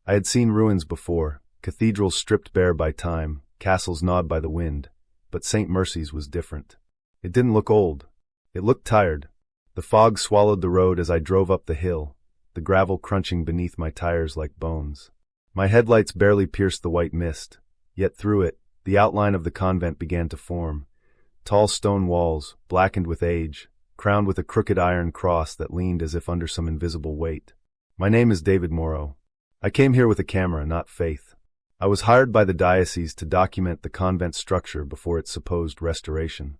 I had seen ruins before, cathedrals stripped bare by time, castles gnawed by the wind, but St. Mercy's was different. It didn't look old. It looked tired. The fog swallowed the road as I drove up the hill, the gravel crunching beneath my tires like bones. My headlights barely pierced the white mist, yet through it, the outline of the convent began to form. Tall stone walls, blackened with age, crowned with a crooked iron cross that leaned as if under some invisible weight. My name is David Morrow. I came here with a camera, not faith. I was hired by the diocese to document the convent structure before its supposed restoration.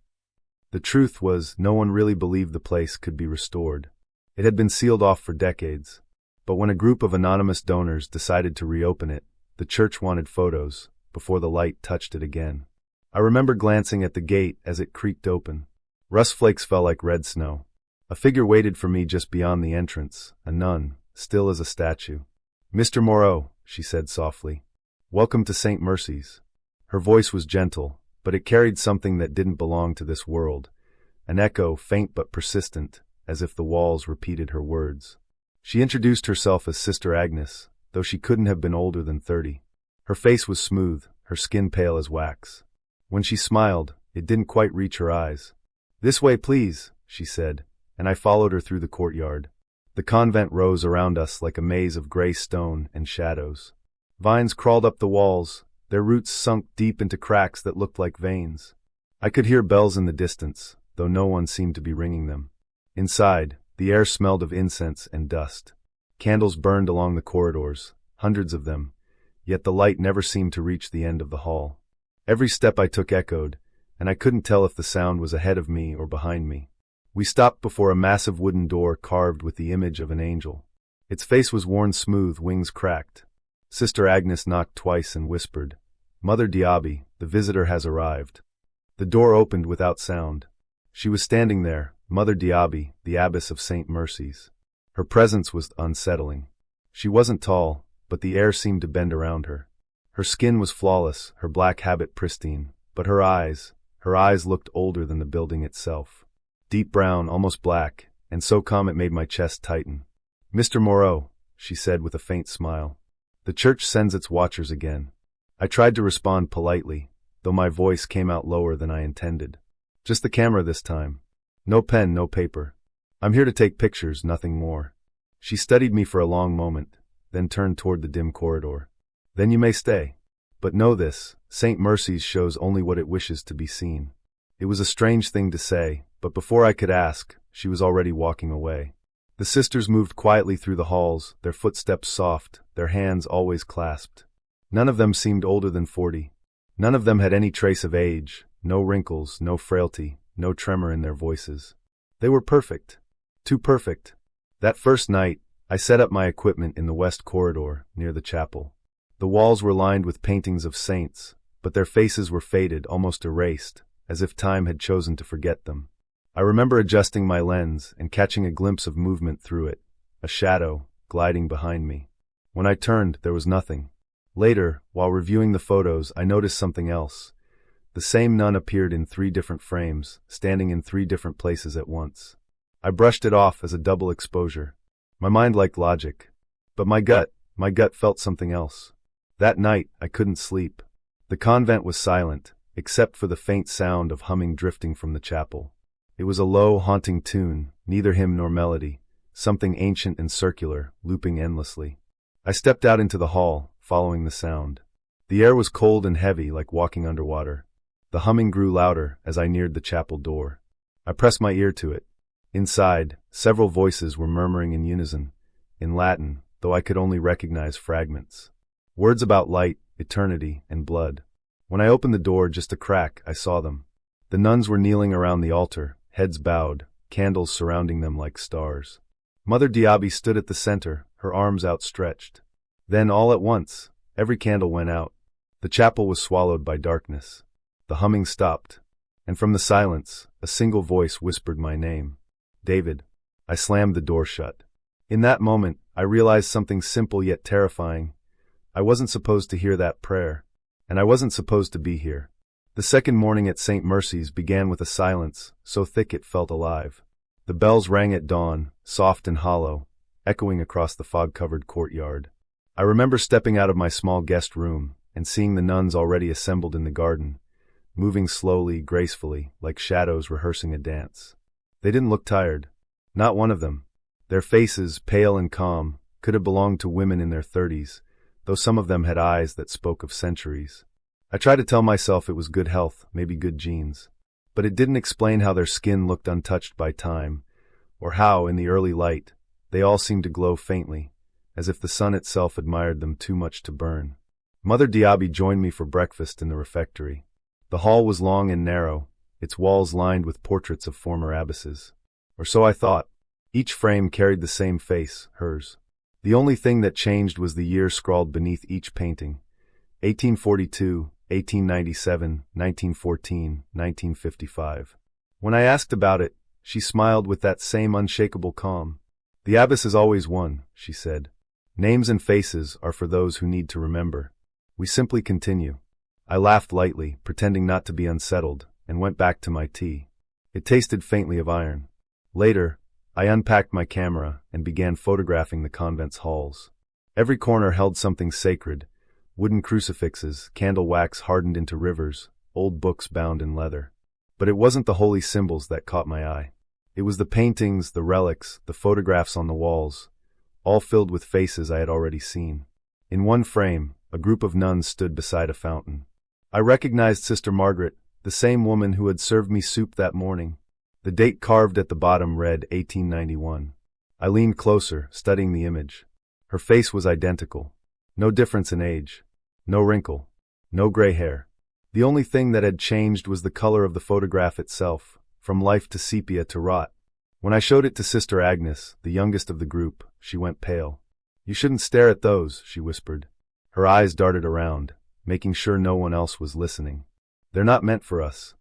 The truth was, no one really believed the place could be restored. It had been sealed off for decades. But when a group of anonymous donors decided to reopen it, the church wanted photos, before the light touched it again. I remember glancing at the gate as it creaked open. Rust flakes fell like red snow. A figure waited for me just beyond the entrance, a nun, still as a statue. "Mr. Morrow," she said softly. "Welcome to St. Mercy's." Her voice was gentle, but it carried something that didn't belong to this world. An echo, faint but persistent, as if the walls repeated her words. She introduced herself as Sister Agnes, though she couldn't have been older than 30. Her face was smooth, her skin pale as wax. When she smiled, it didn't quite reach her eyes. "This way, please," she said, and I followed her through the courtyard. The convent rose around us like a maze of gray stone and shadows. Vines crawled up the walls, their roots sunk deep into cracks that looked like veins. I could hear bells in the distance, though no one seemed to be ringing them. Inside, the air smelled of incense and dust. Candles burned along the corridors, hundreds of them, yet the light never seemed to reach the end of the hall. Every step I took echoed, and I couldn't tell if the sound was ahead of me or behind me. We stopped before a massive wooden door carved with the image of an angel. Its face was worn smooth, wings cracked. Sister Agnes knocked twice and whispered, "Mother Diaby, the visitor has arrived." The door opened without sound. She was standing there, Mother Diaby, the abbess of St. Mercy's. Her presence was unsettling. She wasn't tall, but the air seemed to bend around her. Her skin was flawless, her black habit pristine, but her eyes looked older than the building itself. Deep brown, almost black, and so calm it made my chest tighten. "Mr. Morrow," she said with a faint smile. "The church sends its watchers again." I tried to respond politely, though my voice came out lower than I intended. "Just the camera this time. No pen, no paper. I'm here to take pictures, nothing more." She studied me for a long moment, then turned toward the dim corridor. "Then you may stay. But know this, St. Mercy's shows only what it wishes to be seen." It was a strange thing to say, but before I could ask, she was already walking away. The sisters moved quietly through the halls, their footsteps soft, their hands always clasped. None of them seemed older than 40. None of them had any trace of age, no wrinkles, no frailty, no tremor in their voices. They were perfect. Too perfect. That first night, I set up my equipment in the west corridor, near the chapel. The walls were lined with paintings of saints, but their faces were faded, almost erased, as if time had chosen to forget them. I remember adjusting my lens and catching a glimpse of movement through it, a shadow, gliding behind me. When I turned, there was nothing. Later, while reviewing the photos, I noticed something else. The same nun appeared in 3 different frames, standing in 3 different places at once. I brushed it off as a double exposure. My mind liked logic. But my gut felt something else. That night, I couldn't sleep. The convent was silent, except for the faint sound of humming drifting from the chapel. It was a low, haunting tune, neither hymn nor melody, something ancient and circular, looping endlessly. I stepped out into the hall, following the sound. The air was cold and heavy, like walking underwater. The humming grew louder as I neared the chapel door. I pressed my ear to it. Inside, several voices were murmuring in unison, in Latin, though I could only recognize fragments. Words about light, eternity, and blood. When I opened the door just a crack, I saw them. The nuns were kneeling around the altar, heads bowed, candles surrounding them like stars. Mother Diaby stood at the center, her arms outstretched. Then, all at once, every candle went out. The chapel was swallowed by darkness. The humming stopped, and from the silence, a single voice whispered my name. "David." I slammed the door shut. In that moment, I realized something simple yet terrifying. I wasn't supposed to hear that prayer, and I wasn't supposed to be here. The second morning at St. Mercy's began with a silence, so thick it felt alive. The bells rang at dawn, soft and hollow, echoing across the fog-covered courtyard. I remember stepping out of my small guest room and seeing the nuns already assembled in the garden, moving slowly, gracefully, like shadows rehearsing a dance. They didn't look tired. Not one of them. Their faces, pale and calm, could have belonged to women in their 30s, though some of them had eyes that spoke of centuries. I tried to tell myself it was good health, maybe good genes. But it didn't explain how their skin looked untouched by time, or how, in the early light, they all seemed to glow faintly, as if the sun itself admired them too much to burn. Mother Diaby joined me for breakfast in the refectory. The hall was long and narrow, its walls lined with portraits of former abbesses. Or so I thought. Each frame carried the same face, hers. The only thing that changed was the year scrawled beneath each painting. 1842, 1897, 1914, 1955. When I asked about it, she smiled with that same unshakable calm. The abbess is always one, she said. Names and faces are for those who need to remember. We simply continue. I laughed lightly, pretending not to be unsettled, and went back to my tea. It tasted faintly of iron. Later, I unpacked my camera and began photographing the convent's halls. Every corner held something sacred: wooden crucifixes, candle wax hardened into rivers, old books bound in leather. But it wasn't the holy symbols that caught my eye. It was the paintings, the relics, the photographs on the walls, all filled with faces I had already seen. In one frame, a group of nuns stood beside a fountain. I recognized Sister Margaret, the same woman who had served me soup that morning. The date carved at the bottom read 1891. I leaned closer, studying the image. Her face was identical. No difference in age. No wrinkle. No gray hair. The only thing that had changed was the color of the photograph itself, from life to sepia to rot. When I showed it to Sister Agnes, the youngest of the group, she went pale. "You shouldn't stare at those," she whispered. Her eyes darted around, making sure no one else was listening. "They're not meant for us."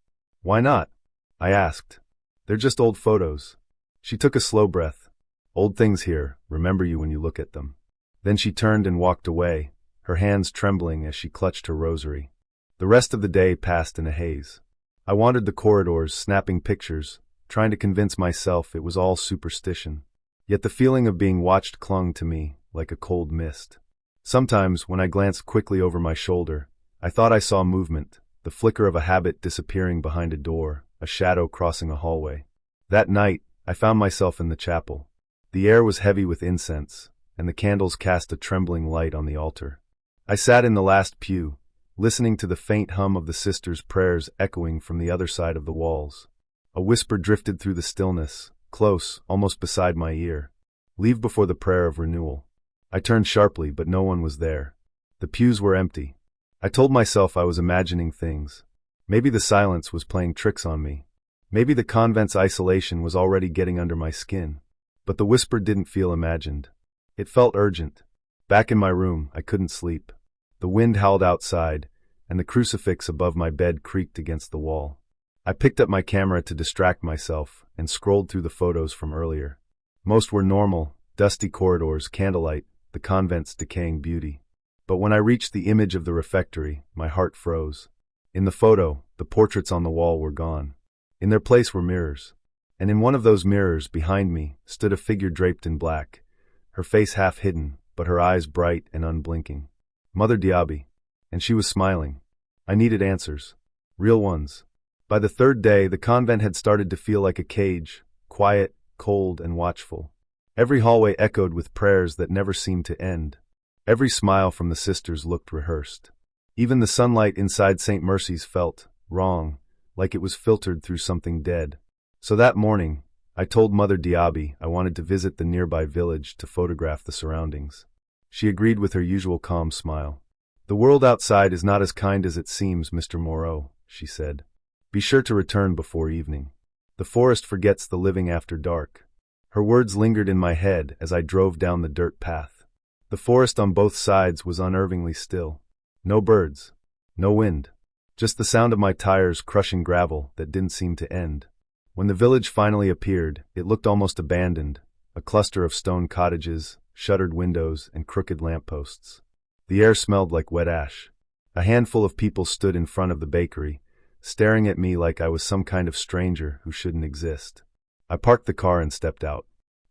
"Why not?" I asked. "They're just old photos." She took a slow breath. "Old things here remember you when you look at them." Then she turned and walked away, her hands trembling as she clutched her rosary. The rest of the day passed in a haze. I wandered the corridors, snapping pictures, trying to convince myself it was all superstition. Yet the feeling of being watched clung to me like a cold mist. Sometimes, when I glanced quickly over my shoulder, I thought I saw movement, the flicker of a habit disappearing behind a door, a shadow crossing a hallway. That night, I found myself in the chapel. The air was heavy with incense, and the candles cast a trembling light on the altar. I sat in the last pew, listening to the faint hum of the sisters' prayers echoing from the other side of the walls. A whisper drifted through the stillness, close, almost beside my ear. "Leave before the prayer of renewal." I turned sharply, but no one was there. The pews were empty. I told myself I was imagining things. Maybe the silence was playing tricks on me. Maybe the convent's isolation was already getting under my skin. But the whisper didn't feel imagined. It felt urgent. Back in my room, I couldn't sleep. The wind howled outside, and the crucifix above my bed creaked against the wall. I picked up my camera to distract myself and scrolled through the photos from earlier. Most were normal, dusty corridors, candlelight, the convent's decaying beauty. But when I reached the image of the refectory, my heart froze. In the photo, the portraits on the wall were gone. In their place were mirrors. And in one of those mirrors, behind me, stood a figure draped in black, her face half hidden, but her eyes bright and unblinking. Mother Diaby. And she was smiling. I needed answers. Real ones. By the third day, the convent had started to feel like a cage, quiet, cold, and watchful. Every hallway echoed with prayers that never seemed to end. Every smile from the sisters looked rehearsed. Even the sunlight inside St. Mercy's felt wrong, like it was filtered through something dead. So that morning, I told Mother Diaby I wanted to visit the nearby village to photograph the surroundings. She agreed with her usual calm smile. "The world outside is not as kind as it seems, Mr. Moreau," she said. "Be sure to return before evening. The forest forgets the living after dark." Her words lingered in my head as I drove down the dirt path. The forest on both sides was unnervingly still. No birds. No wind. Just the sound of my tires crushing gravel that didn't seem to end. When the village finally appeared, it looked almost abandoned, a cluster of stone cottages, shuttered windows, and crooked lampposts. The air smelled like wet ash. A handful of people stood in front of the bakery, staring at me like I was some kind of stranger who shouldn't exist. I parked the car and stepped out.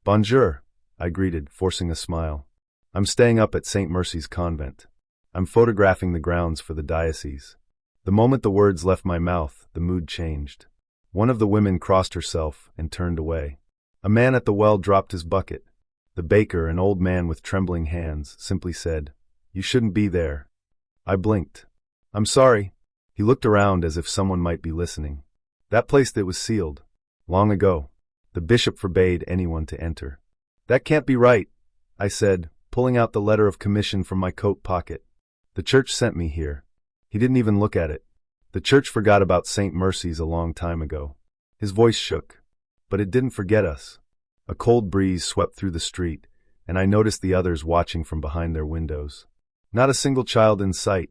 "Bonjour," I greeted, forcing a smile. I'm staying up at St. Mercy's convent. I'm photographing the grounds for the diocese. The moment the words left my mouth, the mood changed. One of the women crossed herself and turned away. A man at the well dropped his bucket. The baker, an old man with trembling hands, simply said, "You shouldn't be there." I blinked. "I'm sorry." He looked around as if someone might be listening. "That place that was sealed. Long ago. The bishop forbade anyone to enter." "That can't be right," I said, pulling out the letter of commission from my coat pocket. "The church sent me here." He didn't even look at it. "The church forgot about St. Mercy's a long time ago." His voice shook. "But it didn't forget us." A cold breeze swept through the street, and I noticed the others watching from behind their windows. Not a single child in sight.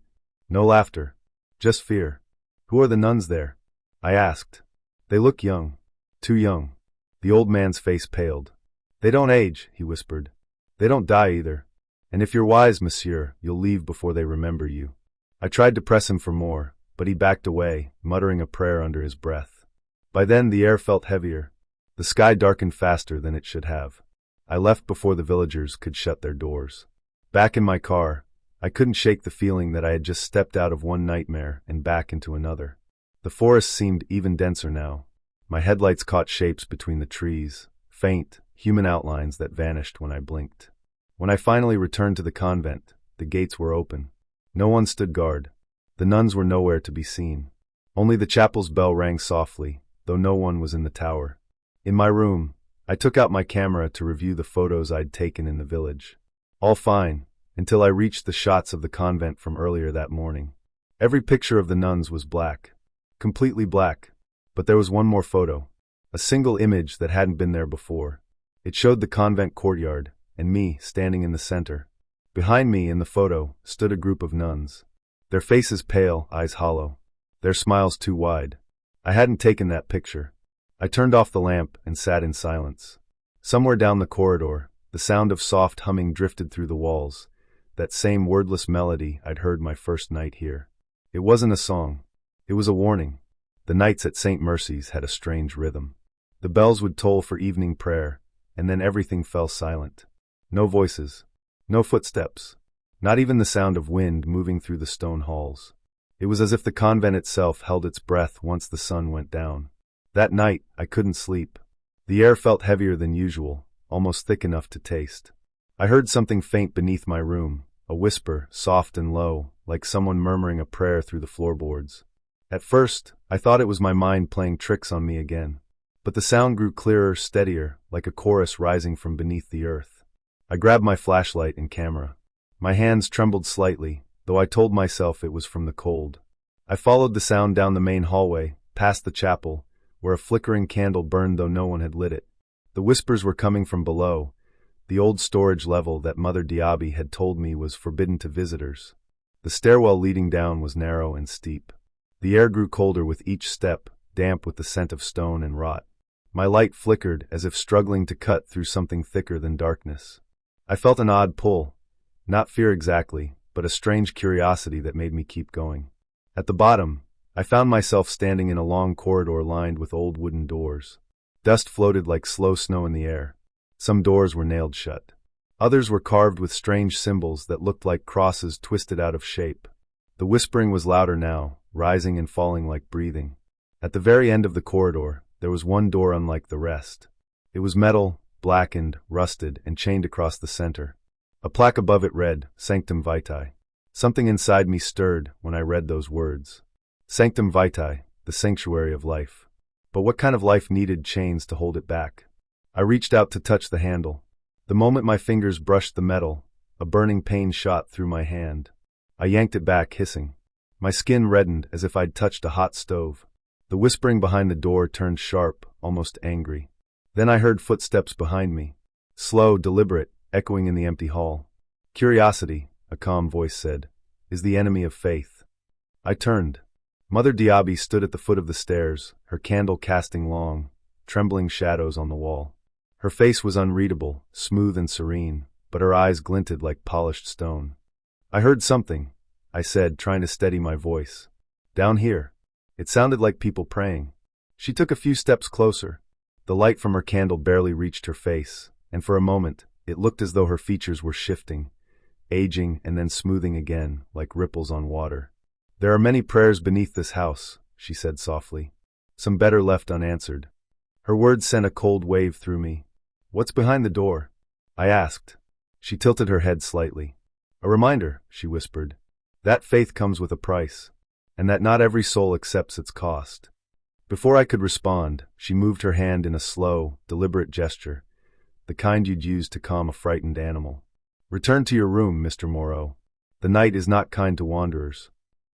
No laughter. Just fear. "Who are the nuns there?" I asked. "They look young. Too young." The old man's face paled. "They don't age," he whispered. "They don't die either. And if you're wise, monsieur, you'll leave before they remember you." I tried to press him for more, but he backed away, muttering a prayer under his breath. By then the air felt heavier. The sky darkened faster than it should have. I left before the villagers could shut their doors. Back in my car, I couldn't shake the feeling that I had just stepped out of one nightmare and back into another. The forest seemed even denser now. My headlights caught shapes between the trees, faint, human outlines that vanished when I blinked. When I finally returned to the convent, the gates were open. No one stood guard. The nuns were nowhere to be seen. Only the chapel's bell rang softly, though no one was in the tower. In my room, I took out my camera to review the photos I'd taken in the village. All fine, until I reached the shots of the convent from earlier that morning. Every picture of the nuns was black. Completely black. But there was one more photo. A single image that hadn't been there before. It showed the convent courtyard, and me standing in the center. Behind me in the photo stood a group of nuns. Their faces pale, eyes hollow. Their smiles too wide. I hadn't taken that picture. I turned off the lamp and sat in silence. Somewhere down the corridor, the sound of soft humming drifted through the walls, that same wordless melody I'd heard my first night here. It wasn't a song. It was a warning. The nights at St. Mercy's had a strange rhythm. The bells would toll for evening prayer, and then everything fell silent. No voices. No footsteps. Not even the sound of wind moving through the stone halls. It was as if the convent itself held its breath once the sun went down. That night, I couldn't sleep. The air felt heavier than usual, almost thick enough to taste. I heard something faint beneath my room, a whisper, soft and low, like someone murmuring a prayer through the floorboards. At first, I thought it was my mind playing tricks on me again. But the sound grew clearer, steadier, like a chorus rising from beneath the earth. I grabbed my flashlight and camera. My hands trembled slightly, though I told myself it was from the cold. I followed the sound down the main hallway, past the chapel, where a flickering candle burned though no one had lit it. The whispers were coming from below, the old storage level that Mother Diaby had told me was forbidden to visitors. The stairwell leading down was narrow and steep. The air grew colder with each step, damp with the scent of stone and rot. My light flickered as if struggling to cut through something thicker than darkness. I felt an odd pull, not fear exactly, but a strange curiosity that made me keep going. At the bottom, I found myself standing in a long corridor lined with old wooden doors. Dust floated like slow snow in the air. Some doors were nailed shut. Others were carved with strange symbols that looked like crosses twisted out of shape. The whispering was louder now, rising and falling like breathing. At the very end of the corridor, there was one door unlike the rest. It was metal, blackened, rusted, and chained across the center. A plaque above it read, "Sanctum Vitae." Something inside me stirred when I read those words. Sanctum Vitae, the sanctuary of life. But what kind of life needed chains to hold it back? I reached out to touch the handle. The moment my fingers brushed the metal, a burning pain shot through my hand. I yanked it back, hissing. My skin reddened as if I'd touched a hot stove. The whispering behind the door turned sharp, almost angry. Then I heard footsteps behind me. Slow, deliberate, echoing in the empty hall. "Curiosity," a calm voice said, "is the enemy of faith." I turned. Mother Diaby stood at the foot of the stairs, her candle casting long, trembling shadows on the wall. Her face was unreadable, smooth and serene, but her eyes glinted like polished stone. "I heard something," I said, trying to steady my voice. "Down here." It sounded like people praying. She took a few steps closer. The light from her candle barely reached her face, and for a moment, it looked as though her features were shifting, aging and then smoothing again, like ripples on water. "There are many prayers beneath this house," she said softly. "Some better left unanswered." Her words sent a cold wave through me. "What's behind the door?" I asked. She tilted her head slightly. "A reminder," she whispered, "that faith comes with a price, and that not every soul accepts its cost." Before I could respond, she moved her hand in a slow, deliberate gesture, the kind you'd use to calm a frightened animal. "Return to your room, Mr. Morrow. The night is not kind to wanderers."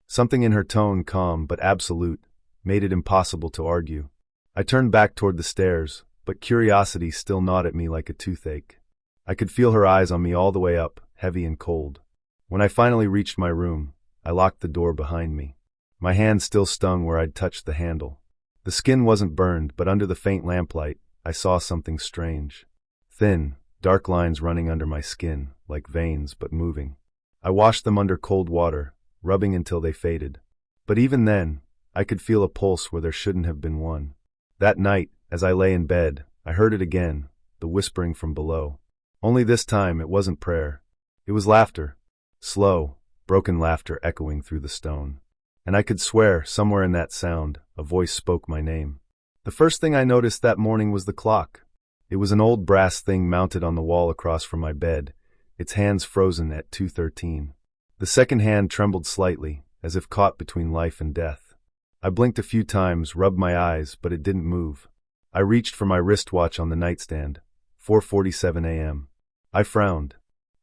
Something in her tone, calm but absolute, made it impossible to argue. I turned back toward the stairs, but curiosity still gnawed at me like a toothache. I could feel her eyes on me all the way up, heavy and cold. When I finally reached my room, I locked the door behind me. My hand still stung where I'd touched the handle. The skin wasn't burned, but under the faint lamplight, I saw something strange. Thin, dark lines running under my skin, like veins, but moving. I washed them under cold water, rubbing until they faded. But even then, I could feel a pulse where there shouldn't have been one. That night, as I lay in bed, I heard it again, the whispering from below. Only this time it wasn't prayer. It was laughter. Slow, broken laughter echoing through the stone. And I could swear, somewhere in that sound, a voice spoke my name. The first thing I noticed that morning was the clock. It was an old brass thing mounted on the wall across from my bed, its hands frozen at 2:13. The second hand trembled slightly, as if caught between life and death. I blinked a few times, rubbed my eyes, but it didn't move. I reached for my wristwatch on the nightstand. 4:47 a.m. I frowned.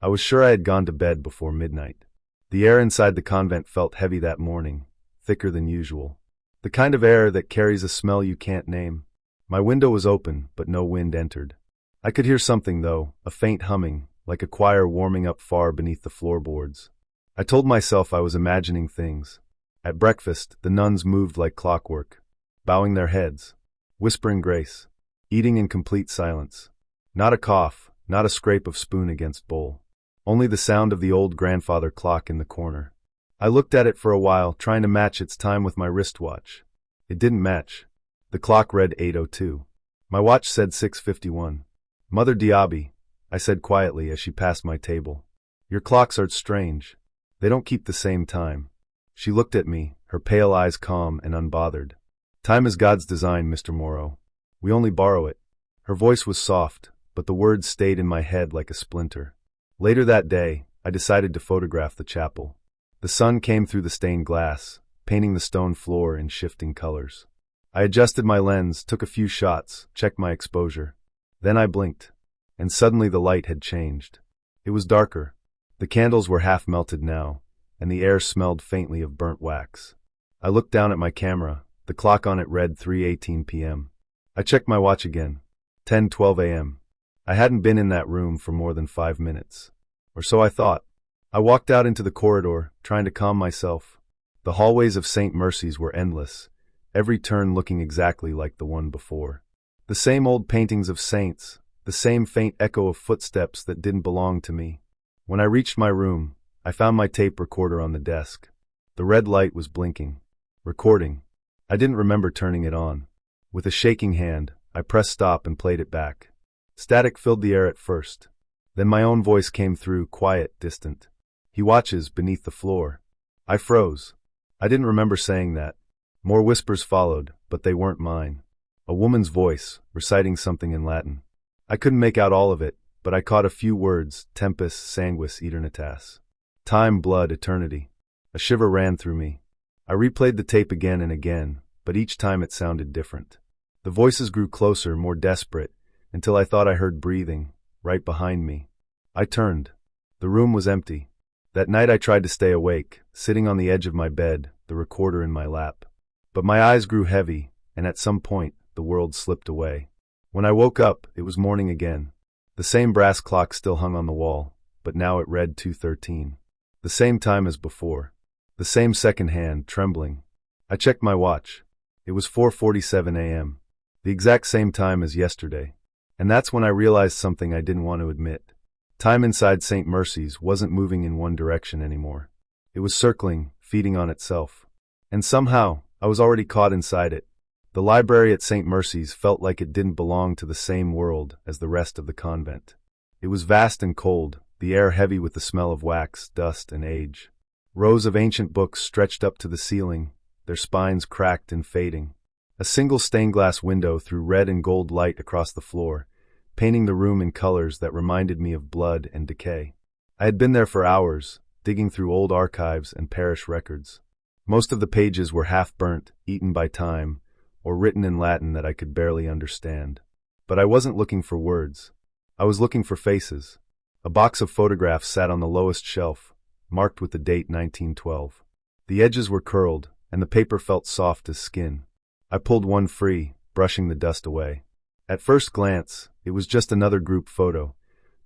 I was sure I had gone to bed before midnight. The air inside the convent felt heavy that morning, thicker than usual. The kind of air that carries a smell you can't name. My window was open, but no wind entered. I could hear something, though, a faint humming, like a choir warming up far beneath the floorboards. I told myself I was imagining things. At breakfast, the nuns moved like clockwork, bowing their heads, whispering grace, eating in complete silence. Not a cough, not a scrape of spoon against bowl. Only the sound of the old grandfather clock in the corner. I looked at it for a while, trying to match its time with my wristwatch. It didn't match. The clock read 8:02. My watch said 6:51. "Mother Diaby," I said quietly as she passed my table. "Your clocks are strange. They don't keep the same time." She looked at me, her pale eyes calm and unbothered. "Time is God's design, Mr. Morrow. We only borrow it." Her voice was soft, but the words stayed in my head like a splinter. Later that day, I decided to photograph the chapel. The sun came through the stained glass, painting the stone floor in shifting colors. I adjusted my lens, took a few shots, checked my exposure. Then I blinked, and suddenly the light had changed. It was darker. The candles were half melted now, and the air smelled faintly of burnt wax. I looked down at my camera. The clock on it read 3:18 p.m. I checked my watch again. 10:12 a.m. I hadn't been in that room for more than 5 minutes. Or so I thought. I walked out into the corridor, trying to calm myself. The hallways of St. Mercy's were endless, every turn looking exactly like the one before. The same old paintings of saints, the same faint echo of footsteps that didn't belong to me. When I reached my room, I found my tape recorder on the desk. The red light was blinking. Recording. I didn't remember turning it on. With a shaking hand, I pressed stop and played it back. Static filled the air at first. Then my own voice came through, quiet, distant. "He watches beneath the floor." I froze. I didn't remember saying that. More whispers followed, but they weren't mine. A woman's voice, reciting something in Latin. I couldn't make out all of it, but I caught a few words: tempus sanguis aeternitas. Time, blood, eternity. A shiver ran through me. I replayed the tape again and again, but each time it sounded different. The voices grew closer, more desperate, until I thought I heard breathing, right behind me. I turned. The room was empty. That night I tried to stay awake, sitting on the edge of my bed, the recorder in my lap. But my eyes grew heavy, and at some point, the world slipped away. When I woke up, it was morning again. The same brass clock still hung on the wall, but now it read 2:13. The same time as before. The same second hand, trembling. I checked my watch. It was 4:47 a.m. The exact same time as yesterday. And that's when I realized something I didn't want to admit. Time inside St. Mercy's wasn't moving in one direction anymore. It was circling, feeding on itself. And somehow, I was already caught inside it. The library at St. Mercy's felt like it didn't belong to the same world as the rest of the convent. It was vast and cold, the air heavy with the smell of wax, dust, and age. Rows of ancient books stretched up to the ceiling, their spines cracked and fading. A single stained-glass window threw red and gold light across the floor, painting the room in colors that reminded me of blood and decay. I had been there for hours, digging through old archives and parish records. Most of the pages were half-burnt, eaten by time, or written in Latin that I could barely understand. But I wasn't looking for words. I was looking for faces. A box of photographs sat on the lowest shelf, marked with the date 1912. The edges were curled, and the paper felt soft as skin. I pulled one free, brushing the dust away. At first glance, it was just another group photo.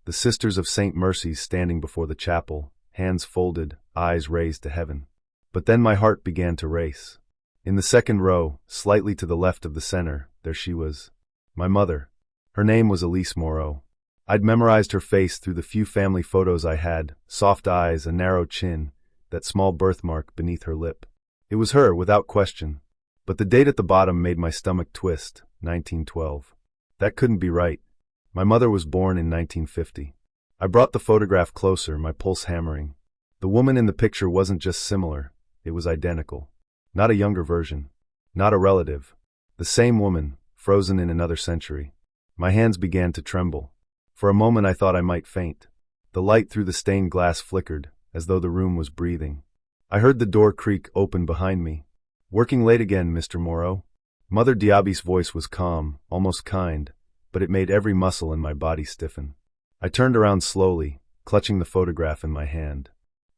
The Sisters of St. Mercy's standing before the chapel, hands folded, eyes raised to heaven. But then my heart began to race. In the second row, slightly to the left of the center, there she was. My mother. Her name was Elise Moreau. I'd memorized her face through the few family photos I had, soft eyes, a narrow chin, that small birthmark beneath her lip. It was her, without question. But the date at the bottom made my stomach twist, 1912. That couldn't be right. My mother was born in 1950. I brought the photograph closer, my pulse hammering. The woman in the picture wasn't just similar, it was identical. Not a younger version. Not a relative. The same woman, frozen in another century. My hands began to tremble. For a moment I thought I might faint. The light through the stained glass flickered, as though the room was breathing. I heard the door creak open behind me. "Working late again, Mr. Moreau?" Mother Diaby's voice was calm, almost kind, but it made every muscle in my body stiffen. I turned around slowly, clutching the photograph in my hand.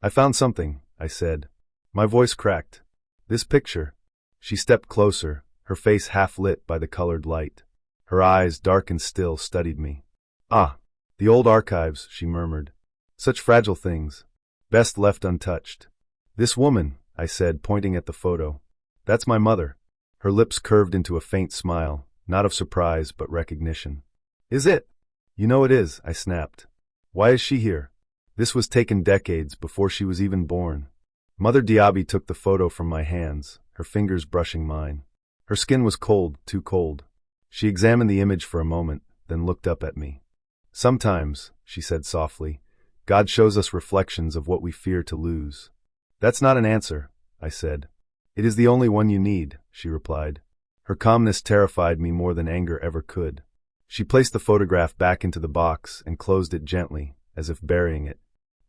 "I found something," I said. My voice cracked. "This picture." She stepped closer, her face half lit by the colored light. Her eyes, dark and still, studied me. "Ah, the old archives," she murmured. "Such fragile things. Best left untouched." "This woman," I said, pointing at the photo. "That's my mother." Her lips curved into a faint smile, not of surprise but recognition. "Is it?" "You know it is," I snapped. "Why is she here?" This was taken decades before she was even born. Mother Diaby took the photo from my hands, her fingers brushing mine. Her skin was cold, too cold. She examined the image for a moment, then looked up at me. "Sometimes," she said softly, "God shows us reflections of what we fear to lose." "That's not an answer," I said. "It is the only one you need," she replied. Her calmness terrified me more than anger ever could. She placed the photograph back into the box and closed it gently, as if burying it.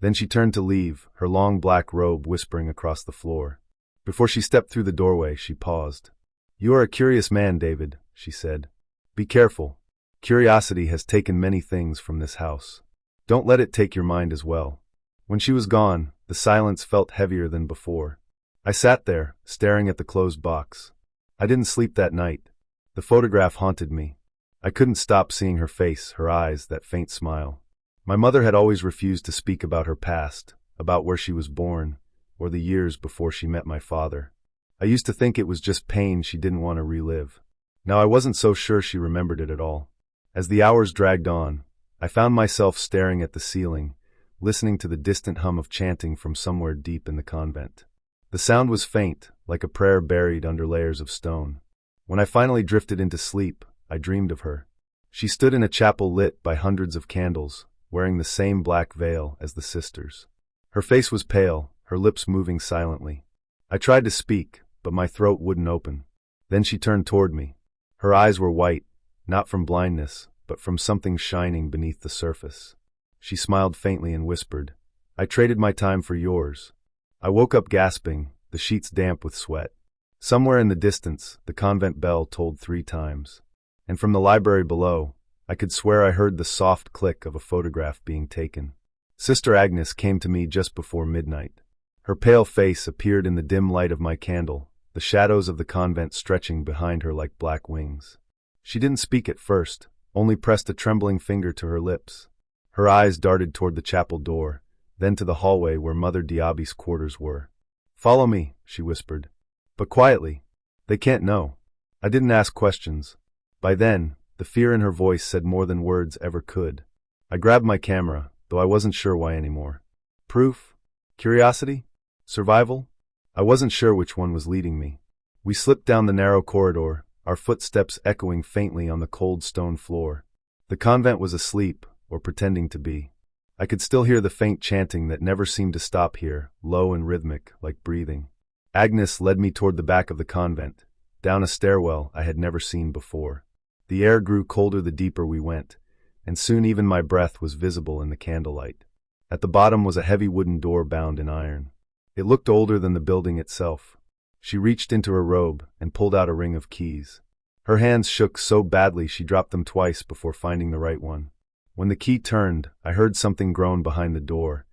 Then she turned to leave, her long black robe whispering across the floor. Before she stepped through the doorway, she paused. "You are a curious man, David," she said. "Be careful. Curiosity has taken many things from this house. Don't let it take your mind as well." When she was gone, the silence felt heavier than before. I sat there, staring at the closed box. I didn't sleep that night. The photograph haunted me. I couldn't stop seeing her face, her eyes, that faint smile. My mother had always refused to speak about her past, about where she was born, or the years before she met my father. I used to think it was just pain she didn't want to relive. Now I wasn't so sure she remembered it at all. As the hours dragged on, I found myself staring at the ceiling, listening to the distant hum of chanting from somewhere deep in the convent. The sound was faint, like a prayer buried under layers of stone. When I finally drifted into sleep, I dreamed of her. She stood in a chapel lit by hundreds of candles, wearing the same black veil as the sisters. Her face was pale, her lips moving silently. I tried to speak, but my throat wouldn't open. Then she turned toward me. Her eyes were white, not from blindness, but from something shining beneath the surface. She smiled faintly and whispered, "I traded my time for yours." I woke up gasping, the sheets damp with sweat. Somewhere in the distance, the convent bell tolled 3 times. And from the library below, I could swear I heard the soft click of a photograph being taken. Sister Agnes came to me just before midnight. Her pale face appeared in the dim light of my candle, the shadows of the convent stretching behind her like black wings. She didn't speak at first, only pressed a trembling finger to her lips. Her eyes darted toward the chapel door, then to the hallway where Mother Diaby's quarters were. "Follow me," she whispered. But quietly. "They can't know." I didn't ask questions. By then, the fear in her voice said more than words ever could. I grabbed my camera, though I wasn't sure why anymore. Proof? Curiosity? Survival? I wasn't sure which one was leading me. We slipped down the narrow corridor, our footsteps echoing faintly on the cold stone floor. The convent was asleep, or pretending to be. I could still hear the faint chanting that never seemed to stop here, low and rhythmic, like breathing. Agnes led me toward the back of the convent, down a stairwell I had never seen before. The air grew colder the deeper we went, and soon even my breath was visible in the candlelight. At the bottom was a heavy wooden door bound in iron. It looked older than the building itself. She reached into her robe and pulled out a ring of keys. Her hands shook so badly she dropped them twice before finding the right one. When the key turned, I heard something groan behind the door,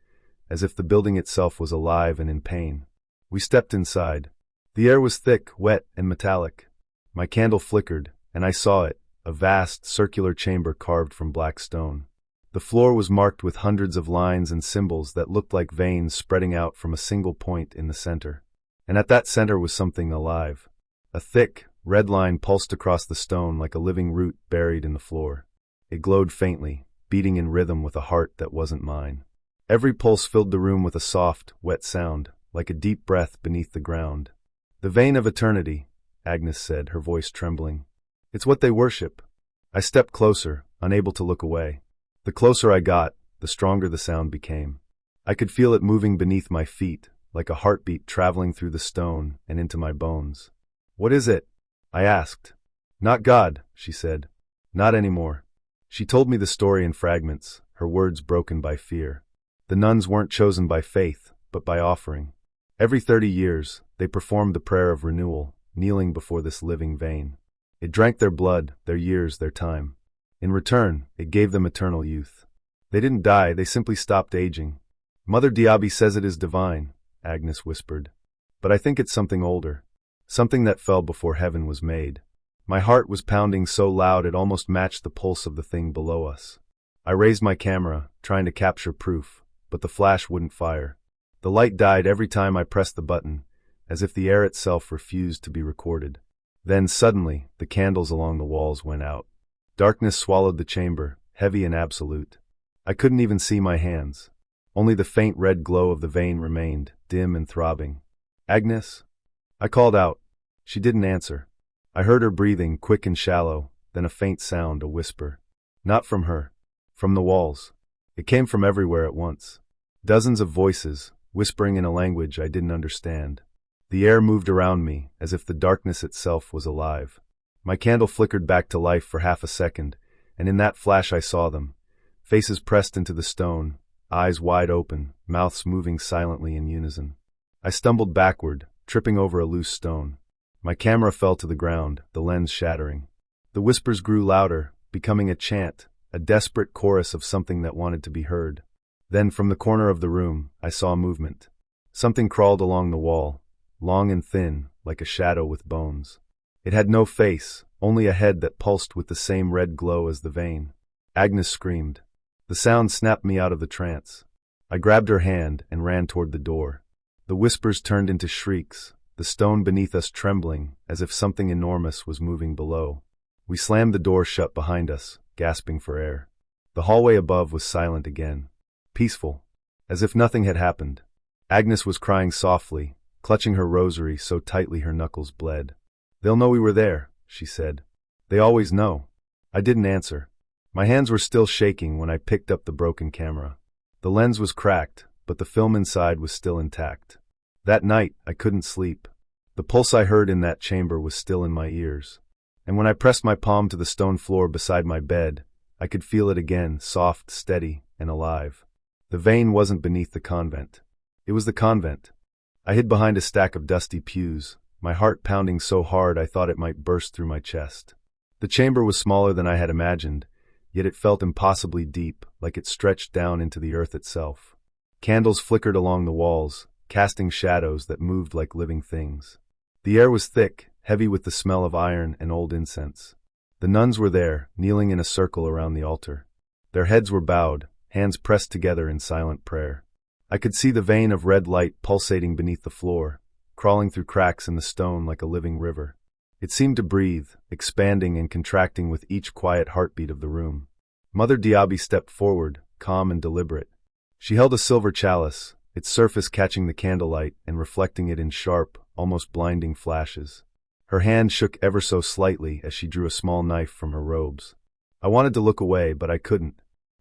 as if the building itself was alive and in pain. We stepped inside. The air was thick, wet, and metallic. My candle flickered, and I saw it, a vast, circular chamber carved from black stone. The floor was marked with hundreds of lines and symbols that looked like veins spreading out from a single point in the center. And at that center was something alive. A thick, red line pulsed across the stone like a living root buried in the floor. It glowed faintly, beating in rhythm with a heart that wasn't mine. Every pulse filled the room with a soft, wet sound, like a deep breath beneath the ground. "The vein of eternity," Agnes said, her voice trembling. "It's what they worship." I stepped closer, unable to look away. The closer I got, the stronger the sound became. I could feel it moving beneath my feet, like a heartbeat traveling through the stone and into my bones. "What is it?" I asked. "Not God," she said. "Not anymore." She told me the story in fragments, her words broken by fear. The nuns weren't chosen by faith, but by offering. Every 30 years, they performed the prayer of renewal, kneeling before this living vein. It drank their blood, their years, their time. In return, it gave them eternal youth. They didn't die, they simply stopped aging. "Mother Diaby says it is divine," Agnes whispered. "But I think it's something older. Something that fell before heaven was made." My heart was pounding so loud it almost matched the pulse of the thing below us. I raised my camera, trying to capture proof, but the flash wouldn't fire. The light died every time I pressed the button, as if the air itself refused to be recorded. Then suddenly, the candles along the walls went out. Darkness swallowed the chamber, heavy and absolute. I couldn't even see my hands. Only the faint red glow of the vein remained, dim and throbbing. "Agnes?" I called out. She didn't answer. I heard her breathing, quick and shallow, then a faint sound, a whisper. Not from her. From the walls. It came from everywhere at once. Dozens of voices, whispering in a language I didn't understand. The air moved around me, as if the darkness itself was alive. My candle flickered back to life for half a second, and in that flash I saw them. Faces pressed into the stone, eyes wide open, mouths moving silently in unison. I stumbled backward, tripping over a loose stone. My camera fell to the ground, the lens shattering. The whispers grew louder, becoming a chant, a desperate chorus of something that wanted to be heard. Then from the corner of the room, I saw movement. Something crawled along the wall, long and thin, like a shadow with bones. It had no face, only a head that pulsed with the same red glow as the vein. Agnes screamed. The sound snapped me out of the trance. I grabbed her hand and ran toward the door. The whispers turned into shrieks, the stone beneath us trembling, as if something enormous was moving below. We slammed the door shut behind us, gasping for air. The hallway above was silent again. Peaceful, as if nothing had happened. Agnes was crying softly, clutching her rosary so tightly her knuckles bled. "They'll know we were there," she said. "They always know." I didn't answer. My hands were still shaking when I picked up the broken camera. The lens was cracked, but the film inside was still intact. That night, I couldn't sleep. The pulse I heard in that chamber was still in my ears. And when I pressed my palm to the stone floor beside my bed, I could feel it again, soft, steady, and alive. The vein wasn't beneath the convent. It was the convent. I hid behind a stack of dusty pews, my heart pounding so hard I thought it might burst through my chest. The chamber was smaller than I had imagined, yet it felt impossibly deep, like it stretched down into the earth itself. Candles flickered along the walls, casting shadows that moved like living things. The air was thick, heavy with the smell of iron and old incense. The nuns were there, kneeling in a circle around the altar. Their heads were bowed, hands pressed together in silent prayer. I could see the vein of red light pulsating beneath the floor, crawling through cracks in the stone like a living river. It seemed to breathe, expanding and contracting with each quiet heartbeat of the room. Mother Diaby stepped forward, calm and deliberate. She held a silver chalice, its surface catching the candlelight and reflecting it in sharp, almost blinding flashes. Her hand shook ever so slightly as she drew a small knife from her robes. I wanted to look away, but I couldn't.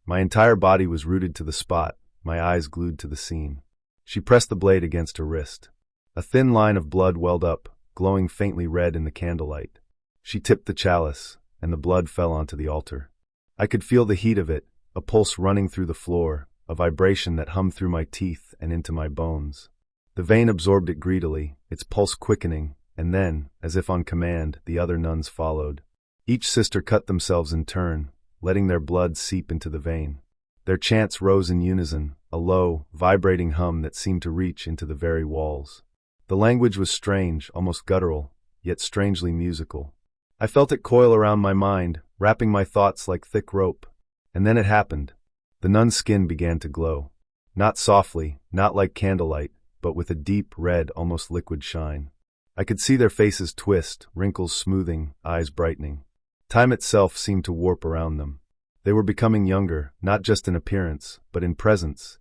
My entire body was rooted to the spot, my eyes glued to the scene. She pressed the blade against her wrist. A thin line of blood welled up, glowing faintly red in the candlelight. She tipped the chalice, and the blood fell onto the altar. I could feel the heat of it, a pulse running through the floor, a vibration that hummed through my teeth and into my bones. The vein absorbed it greedily, its pulse quickening, and then, as if on command, the other nuns followed. Each sister cut themselves in turn, letting their blood seep into the vein. Their chants rose in unison, a low, vibrating hum that seemed to reach into the very walls. The language was strange, almost guttural, yet strangely musical. I felt it coil around my mind, wrapping my thoughts like thick rope. And then it happened. The nun's skin began to glow. Not softly, not like candlelight, but with a deep, red, almost liquid shine. I could see their faces twist, wrinkles smoothing, eyes brightening. Time itself seemed to warp around them. They were becoming younger, not just in appearance, but in presence,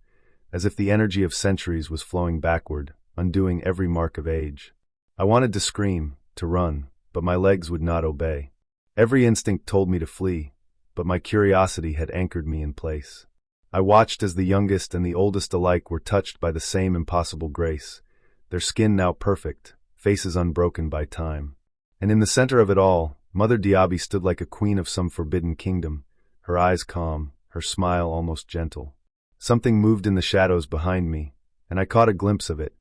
as if the energy of centuries was flowing backward, undoing every mark of age. I wanted to scream, to run, but my legs would not obey. Every instinct told me to flee, but my curiosity had anchored me in place. I watched as the youngest and the oldest alike were touched by the same impossible grace, their skin now perfect, faces unbroken by time. And in the center of it all, Mother Diaby stood like a queen of some forbidden kingdom, her eyes calm, her smile almost gentle. Something moved in the shadows behind me, and I caught a glimpse of it,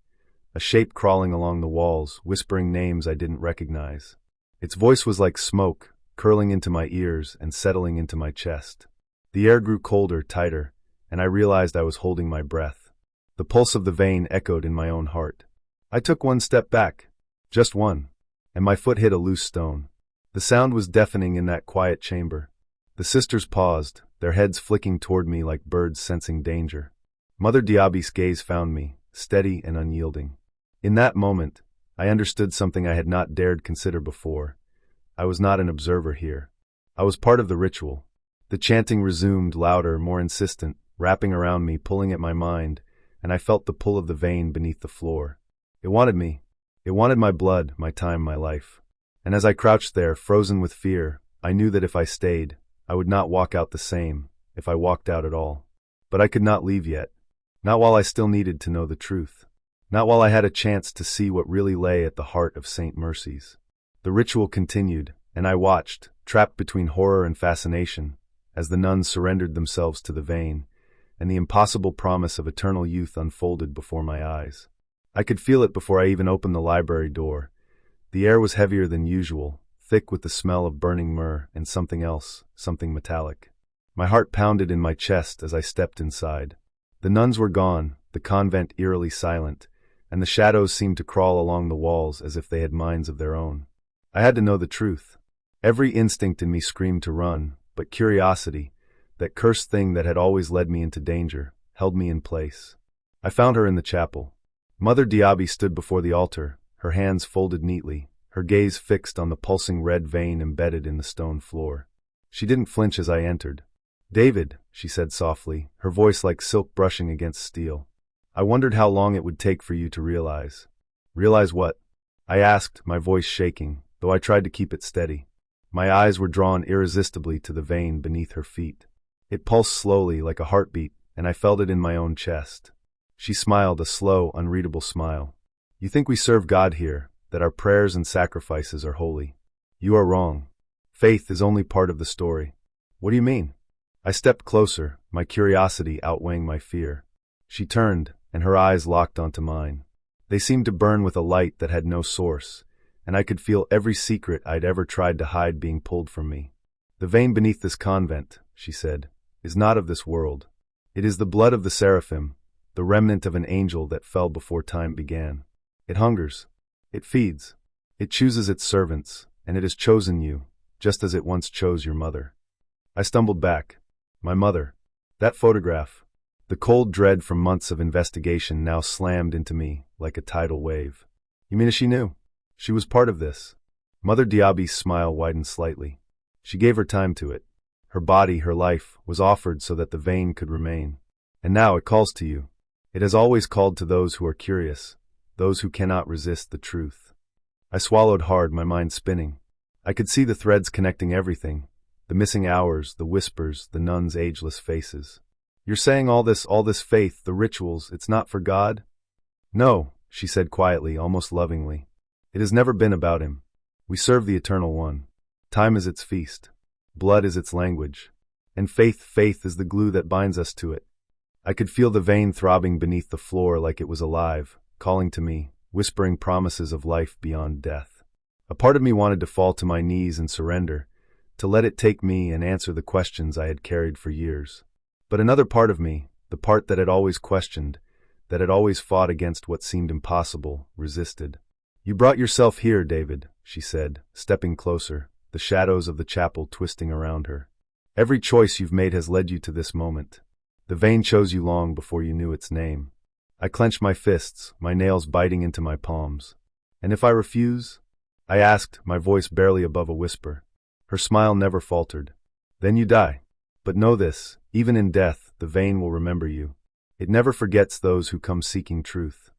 a shape crawling along the walls, whispering names I didn't recognize. Its voice was like smoke, curling into my ears and settling into my chest. The air grew colder, tighter, and I realized I was holding my breath. The pulse of the vein echoed in my own heart. I took one step back, just one, and my foot hit a loose stone. The sound was deafening in that quiet chamber. The sisters paused, their heads flicking toward me like birds sensing danger. Mother Diaby's gaze found me, steady and unyielding. In that moment, I understood something I had not dared consider before. I was not an observer here. I was part of the ritual. The chanting resumed, louder, more insistent, wrapping around me, pulling at my mind, and I felt the pull of the vein beneath the floor. It wanted me. It wanted my blood, my time, my life. And as I crouched there, frozen with fear, I knew that if I stayed, I would not walk out the same, if I walked out at all. But I could not leave yet. Not while I still needed to know the truth. Not while I had a chance to see what really lay at the heart of St. Mercy's. The ritual continued, and I watched, trapped between horror and fascination, as the nuns surrendered themselves to the vein, and the impossible promise of eternal youth unfolded before my eyes. I could feel it before I even opened the library door. The air was heavier than usual, thick with the smell of burning myrrh and something else, something metallic. My heart pounded in my chest as I stepped inside. The nuns were gone, the convent eerily silent, and the shadows seemed to crawl along the walls as if they had minds of their own. I had to know the truth. Every instinct in me screamed to run, but curiosity, that cursed thing that had always led me into danger, held me in place. I found her in the chapel. Mother Diaby stood before the altar, her hands folded neatly, her gaze fixed on the pulsing red vein embedded in the stone floor. She didn't flinch as I entered. "David," she said softly, her voice like silk brushing against steel. "I wondered how long it would take for you to realize." "Realize what?" I asked, my voice shaking, though I tried to keep it steady. My eyes were drawn irresistibly to the vein beneath her feet. It pulsed slowly like a heartbeat, and I felt it in my own chest. She smiled, a slow, unreadable smile. "You think we serve God here, that our prayers and sacrifices are holy. You are wrong. Faith is only part of the story." "What do you mean?" I stepped closer, my curiosity outweighing my fear. She turned, and her eyes locked onto mine. They seemed to burn with a light that had no source, and I could feel every secret I'd ever tried to hide being pulled from me. "The vein beneath this convent," she said, "is not of this world. It is the blood of the seraphim, the remnant of an angel that fell before time began. It hungers. It feeds. It chooses its servants, and it has chosen you, just as it once chose your mother." I stumbled back. My mother. That photograph. The cold dread from months of investigation now slammed into me like a tidal wave. "You mean she knew? She was part of this?" Mother Diaby's smile widened slightly. She gave her time to it. Her body, her life, was offered so that the vein could remain. And now it calls to you. It has always called to those who are curious, those who cannot resist the truth. I swallowed hard, my mind spinning. I could see the threads connecting everything, The missing hours, the whispers, the nuns' ageless faces. You're saying all this faith, the rituals, it's not for God? No, she said quietly, almost lovingly. It has never been about him. We serve the Eternal One. Time is its feast. Blood is its language. And faith is the glue that binds us to it. I could feel the vein throbbing beneath the floor like it was alive, calling to me, whispering promises of life beyond death. A part of me wanted to fall to my knees and surrender, to let it take me and answer the questions I had carried for years. But another part of me, the part that had always questioned, that had always fought against what seemed impossible, resisted. You brought yourself here, David, she said, stepping closer, the shadows of the chapel twisting around her. Every choice you've made has led you to this moment. The vein chose you long before you knew its name. I clenched my fists, my nails biting into my palms. And if I refuse? I asked, my voice barely above a whisper. Her smile never faltered. Then you die. But know this, even in death, the vein will remember you. It never forgets those who come seeking truth.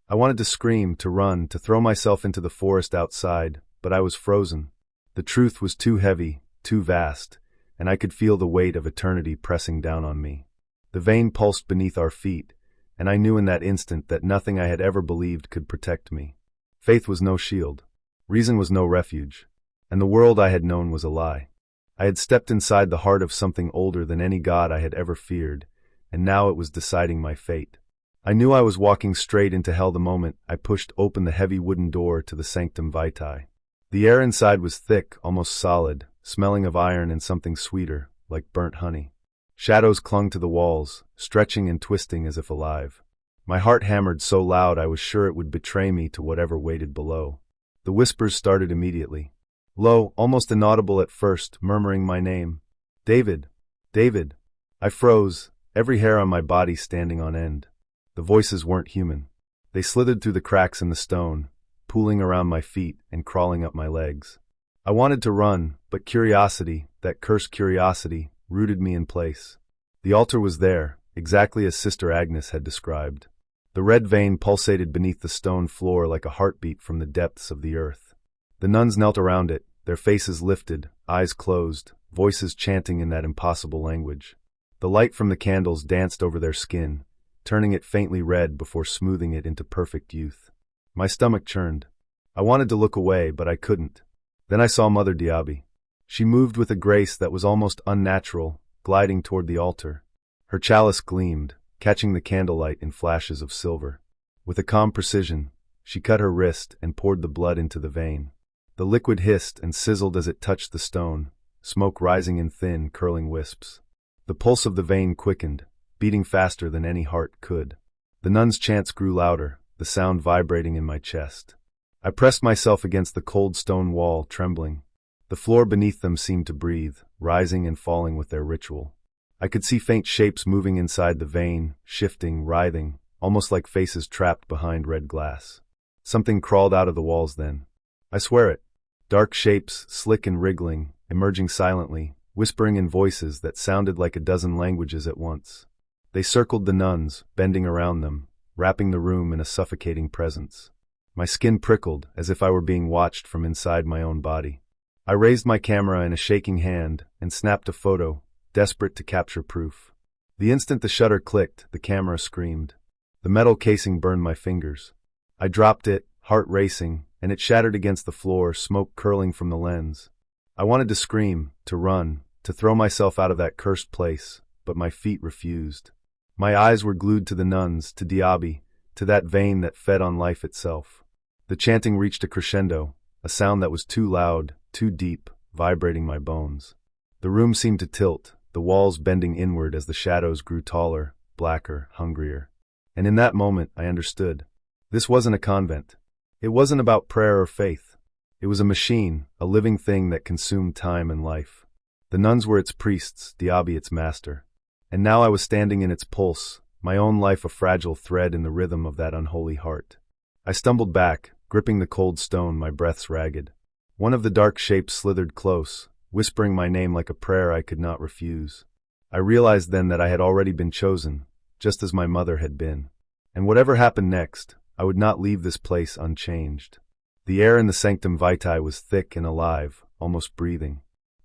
I wanted to scream, to run, to throw myself into the forest outside, but I was frozen. The truth was too heavy, too vast, and I could feel the weight of eternity pressing down on me. The vein pulsed beneath our feet, and I knew in that instant that nothing I had ever believed could protect me. Faith was no shield. Reason was no refuge. And the world I had known was a lie. I had stepped inside the heart of something older than any god I had ever feared, and now it was deciding my fate. I knew I was walking straight into hell the moment I pushed open the heavy wooden door to the sanctum vitae. The air inside was thick, almost solid, smelling of iron and something sweeter, like burnt honey. Shadows clung to the walls, stretching and twisting as if alive. My heart hammered so loud I was sure it would betray me to whatever waited below. The whispers started immediately. Low, almost inaudible at first, murmuring my name. David! David! I froze, every hair on my body standing on end. The voices weren't human. They slithered through the cracks in the stone, pooling around my feet and crawling up my legs. I wanted to run, but curiosity, that cursed curiosity, rooted me in place. The altar was there, exactly as Sister Agnes had described. The red vein pulsated beneath the stone floor like a heartbeat from the depths of the earth. The nuns knelt around it, their faces lifted, eyes closed, voices chanting in that impossible language. The light from the candles danced over their skin, turning it faintly red before smoothing it into perfect youth. My stomach churned. I wanted to look away, but I couldn't. Then I saw Mother Diaby. She moved with a grace that was almost unnatural, gliding toward the altar. Her chalice gleamed, catching the candlelight in flashes of silver. With a calm precision, she cut her wrist and poured the blood into the vein. The liquid hissed and sizzled as it touched the stone, smoke rising in thin, curling wisps. The pulse of the vein quickened, beating faster than any heart could. The nun's chants grew louder, the sound vibrating in my chest. I pressed myself against the cold stone wall, trembling. The floor beneath them seemed to breathe, rising and falling with their ritual. I could see faint shapes moving inside the vein, shifting, writhing, almost like faces trapped behind red glass. Something crawled out of the walls then. I swear it. Dark shapes, slick and wriggling, emerging silently, whispering in voices that sounded like a dozen languages at once. They circled the nuns, bending around them, wrapping the room in a suffocating presence. My skin prickled, as if I were being watched from inside my own body. I raised my camera in a shaking hand and snapped a photo, desperate to capture proof. The instant the shutter clicked, the camera screamed. The metal casing burned my fingers. I dropped it, heart racing, and it shattered against the floor, smoke curling from the lens. I wanted to scream, to run, to throw myself out of that cursed place, but my feet refused. My eyes were glued to the nuns, to Diaby, to that vein that fed on life itself. The chanting reached a crescendo, a sound that was too loud, too deep, vibrating my bones. The room seemed to tilt, the walls bending inward as the shadows grew taller, blacker, hungrier. And in that moment, I understood. This wasn't a convent. It wasn't about prayer or faith. It was a machine, a living thing that consumed time and life. The nuns were its priests, Diaby its master. And now I was standing in its pulse, my own life a fragile thread in the rhythm of that unholy heart. I stumbled back, gripping the cold stone, my breaths ragged. One of the dark shapes slithered close, whispering my name like a prayer I could not refuse. I realized then that I had already been chosen, just as my mother had been. And whatever happened next, I would not leave this place unchanged. The air in the sanctum vitae was thick and alive, almost breathing.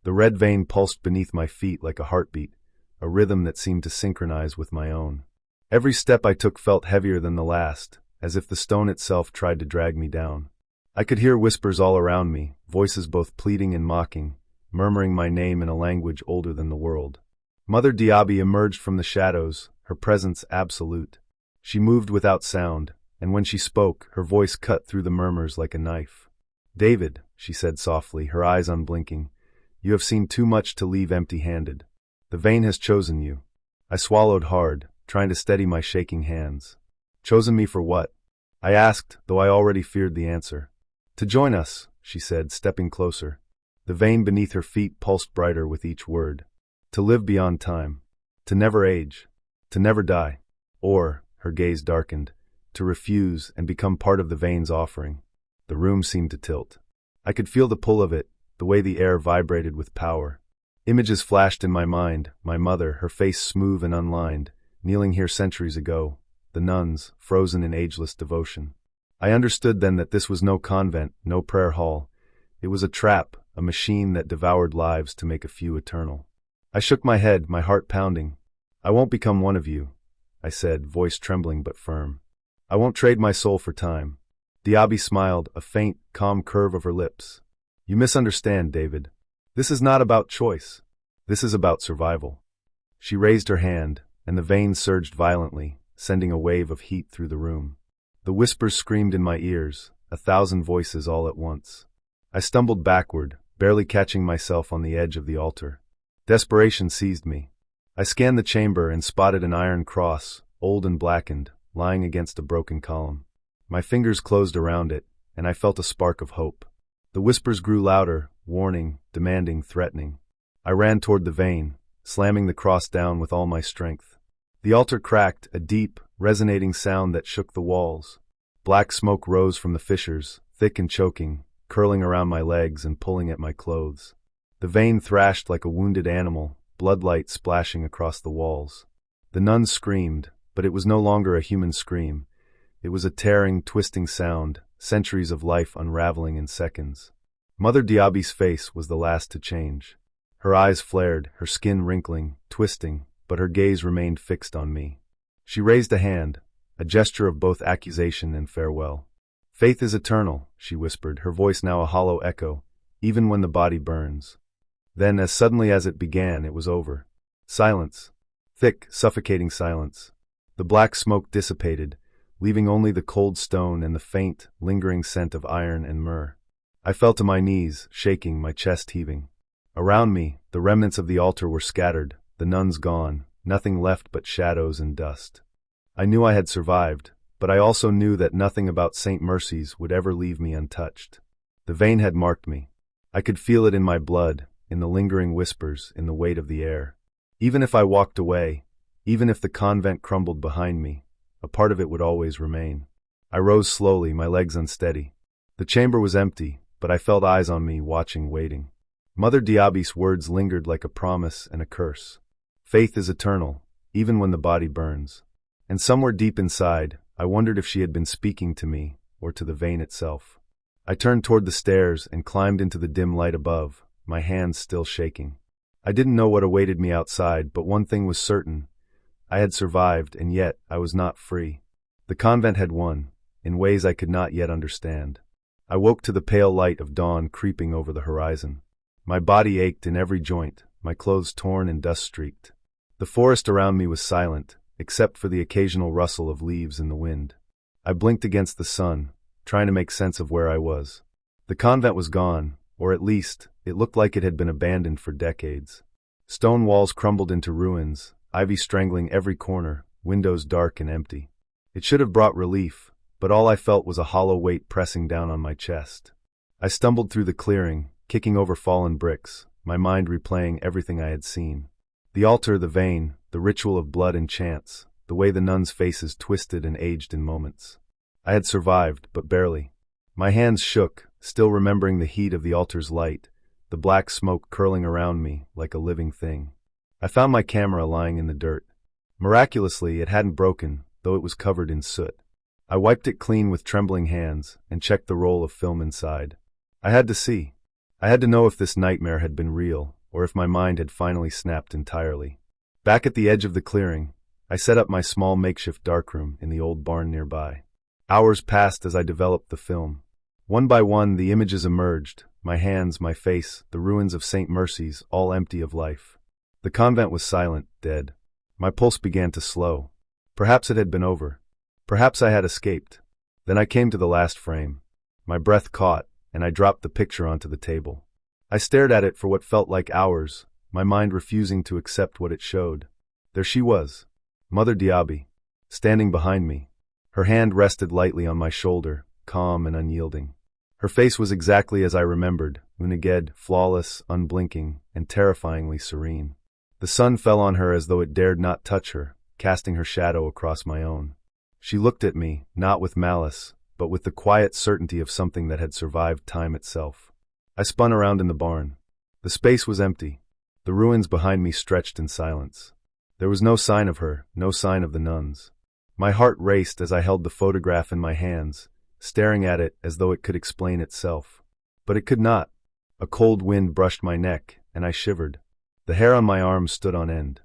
The red vein pulsed beneath my feet like a heartbeat, a rhythm that seemed to synchronize with my own. Every step I took felt heavier than the last, as if the stone itself tried to drag me down. I could hear whispers all around me, voices both pleading and mocking, murmuring my name in a language older than the world. Mother Diaby emerged from the shadows, her presence absolute. She moved without sound, and when she spoke, her voice cut through the murmurs like a knife. "David," she said softly, her eyes unblinking, "you have seen too much to leave empty-handed. The vein has chosen you." I swallowed hard, trying to steady my shaking hands. "Chosen me for what?" I asked, though I already feared the answer. "To join us," she said, stepping closer. The vein beneath her feet pulsed brighter with each word. "To live beyond time. To never age. To never die. Or," her gaze darkened, "to refuse and become part of the vein's offering." The room seemed to tilt. I could feel the pull of it, the way the air vibrated with power. Images flashed in my mind, my mother, her face smooth and unlined, kneeling here centuries ago, the nuns, frozen in ageless devotion. I understood then that this was no convent, no prayer hall. It was a trap, a machine that devoured lives to make a few eternal. I shook my head, my heart pounding. "I won't become one of you," I said, voice trembling but firm. "I won't trade my soul for time." Diaby smiled, a faint, calm curve of her lips. "You misunderstand, David. This is not about choice. This is about survival." She raised her hand, and the vein surged violently, sending a wave of heat through the room. The whispers screamed in my ears, 1,000 voices all at once. I stumbled backward, barely catching myself on the edge of the altar. Desperation seized me. I scanned the chamber and spotted an iron cross, old and blackened, lying against a broken column. My fingers closed around it, and I felt a spark of hope. The whispers grew louder, warning, demanding, threatening. I ran toward the vein, slamming the cross down with all my strength. The altar cracked, a deep, resonating sound that shook the walls. Black smoke rose from the fissures, thick and choking, curling around my legs and pulling at my clothes. The vein thrashed like a wounded animal, bloodlight splashing across the walls. The nuns screamed, but it was no longer a human scream. It was a tearing, twisting sound, centuries of life unraveling in seconds. Mother Diaby's face was the last to change. Her eyes flared, her skin wrinkling, twisting, but her gaze remained fixed on me. She raised a hand, a gesture of both accusation and farewell. "Faith is eternal," she whispered, her voice now a hollow echo, "even when the body burns." Then, as suddenly as it began, it was over. Silence. Thick, suffocating silence. The black smoke dissipated, leaving only the cold stone and the faint, lingering scent of iron and myrrh. I fell to my knees, shaking, my chest heaving. Around me, the remnants of the altar were scattered, the nuns gone, nothing left but shadows and dust. I knew I had survived, but I also knew that nothing about St. Mercy's would ever leave me untouched. The vein had marked me. I could feel it in my blood, in the lingering whispers, in the weight of the air. Even if I walked away, even if the convent crumbled behind me, a part of it would always remain. I rose slowly, my legs unsteady. The chamber was empty, but I felt eyes on me, watching, waiting. Mother Diaby's words lingered like a promise and a curse. Faith is eternal, even when the body burns. And somewhere deep inside, I wondered if she had been speaking to me, or to the vein itself. I turned toward the stairs and climbed into the dim light above, my hands still shaking. I didn't know what awaited me outside, but one thing was certain. I had survived, and yet I was not free. The convent had won, in ways I could not yet understand. I woke to the pale light of dawn creeping over the horizon. My body ached in every joint, my clothes torn and dust-streaked. The forest around me was silent, except for the occasional rustle of leaves in the wind. I blinked against the sun, trying to make sense of where I was. The convent was gone, or at least, it looked like it had been abandoned for decades. Stone walls crumbled into ruins, ivy strangling every corner, windows dark and empty. It should have brought relief, but all I felt was a hollow weight pressing down on my chest. I stumbled through the clearing, kicking over fallen bricks, my mind replaying everything I had seen. The altar, the vein, the ritual of blood and chants, the way the nuns' faces twisted and aged in moments. I had survived, but barely. My hands shook, still remembering the heat of the altar's light, the black smoke curling around me like a living thing. I found my camera lying in the dirt. Miraculously, it hadn't broken, though it was covered in soot. I wiped it clean with trembling hands and checked the roll of film inside. I had to see. I had to know if this nightmare had been real, or if my mind had finally snapped entirely. Back at the edge of the clearing, I set up my small makeshift darkroom in the old barn nearby. Hours passed as I developed the film. One by one, the images emerged, my hands, my face, the ruins of St. Mercy's, all empty of life. The convent was silent, dead. My pulse began to slow. Perhaps it had been over. Perhaps I had escaped. Then I came to the last frame. My breath caught, and I dropped the picture onto the table. I stared at it for what felt like hours, my mind refusing to accept what it showed. There she was, Mother Diaby, standing behind me. Her hand rested lightly on my shoulder, calm and unyielding. Her face was exactly as I remembered, uniged, flawless, unblinking, and terrifyingly serene. The sun fell on her as though it dared not touch her, casting her shadow across my own. She looked at me, not with malice, but with the quiet certainty of something that had survived time itself. I spun around in the barn. The space was empty. The ruins behind me stretched in silence. There was no sign of her, no sign of the nuns. My heart raced as I held the photograph in my hands, staring at it as though it could explain itself. But it could not. A cold wind brushed my neck, and I shivered. The hair on my arms stood on end.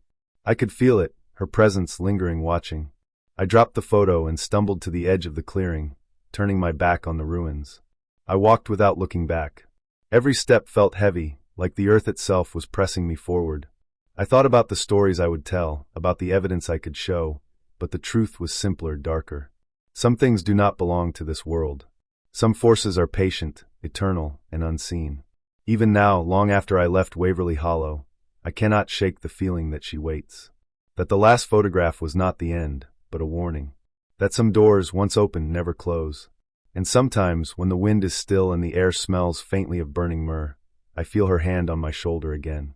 I could feel it, her presence lingering, watching. I dropped the photo and stumbled to the edge of the clearing, turning my back on the ruins. I walked without looking back. Every step felt heavy, like the earth itself was pressing me forward. I thought about the stories I would tell, about the evidence I could show, but the truth was simpler, darker. Some things do not belong to this world. Some forces are patient, eternal, and unseen. Even now, long after I left Waverly Hollow, I cannot shake the feeling that she waits. That the last photograph was not the end, but a warning. That some doors, once opened, never close. And sometimes, when the wind is still and the air smells faintly of burning myrrh, I feel her hand on my shoulder again.